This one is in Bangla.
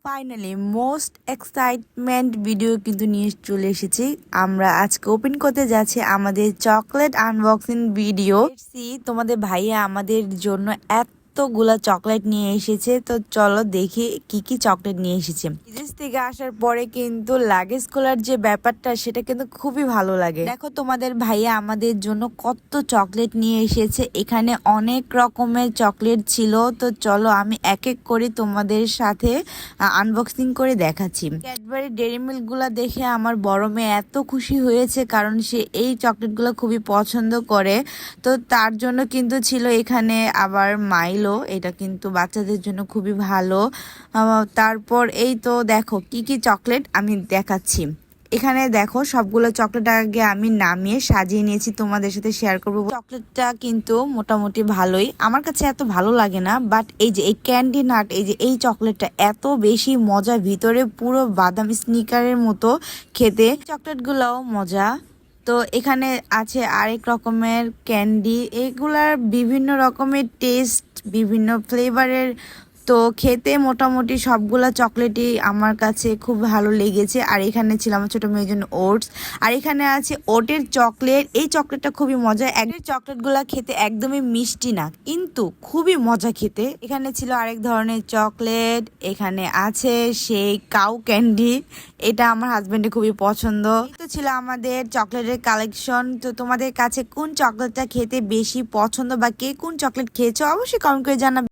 ফাইনালি মোস্ট এক্সাইটমেন্ট ভিডিও কিন্তু নিয়ে চলে এসেছি। আমরা আজকে ওপেন করতে যাচ্ছি আমাদের চকলেট আনবক্সিং ভিডিও। তোমাদের ভাইয়া আমাদের জন্য এতগুলা চকলেট নিয়ে এসেছে, তো চলো দেখি কি কি চকলেট নিয়ে এসেছে। বিদেশ থেকে আসার পরে কিন্তু লাগেজ খোলার যে ব্যাপারটা সেটা কিন্তু খুবই ভালো লাগে। দেখো তোমাদের ভাইয়া আমাদের জন্য কত চকলেট নিয়ে এসেছে, এখানে অনেক রকমের চকলেট ছিল। তো চলো আমি এক এক করে তোমাদের সাথে আনবক্সিং করে দেখাচ্ছি। ক্যাডবেরি ডেইরি মিল্ক গুলা দেখে আমার বড় মেয়ে এত খুশি হয়েছে, কারণ সে এই চকলেট গুলো খুবই পছন্দ করে। তো তার জন্য কিন্তু ছিল এখানে আবার মাইলো, এটা কিন্তু বাচ্চাদের জন্য খুবই ভালো। তারপর এই তো দেখো কি কি চকলেট আমি দেখাচ্ছি। এখানে দেখো সবগুলো চকলেট আগে আমি নামিয়ে সাজিয়ে নিয়েছি, তোমাদের সাথে শেয়ার করবো। চকলেটটা কিন্তু মোটামুটি ভালোই, আমার কাছে এত ভালো লাগে না, বাট এই যে এই ক্যান্ডি নাট, এই যে এই চকলেটটা এত বেশি মজা, ভিতরে পুরো বাদাম স্নিকারের মতো খেতে। চকলেটগুলোও মজা। তো এখানে আছে আরেক রকমের ক্যান্ডি, এগুলার বিভিন্ন রকমের টেস্ট, বিভিন্ন ফ্লেভারের। তো খেতে মোটামুটি সবগুলা চকলেটই আমার কাছে খুব ভালো লেগেছে। আর এখানে ছিল আমার ছোট মেয়ের জন্য ওটস, আর এখানে আছে ওটের চকলেট। এই চকলেটটা খুবই মজা। এগের চকলেটগুলা খেতে একদমই মিষ্টি না, কিন্তু খুবই মজা খেতে। এখানে ছিল আরেক ধরনের চকলেট, এখানে আছে সেই কাউ ক্যান্ডি, এটা আমার হাজবেন্ডের খুবই পছন্দ। তো ছিল আমাদের চকলেটের কালেকশন। তো তোমাদের কাছে কোন চকলেটটা খেতে বেশি পছন্দ, বা কে কোন চকলেট খেয়েছো অবশ্যই কমেন্ট করে জানাবে।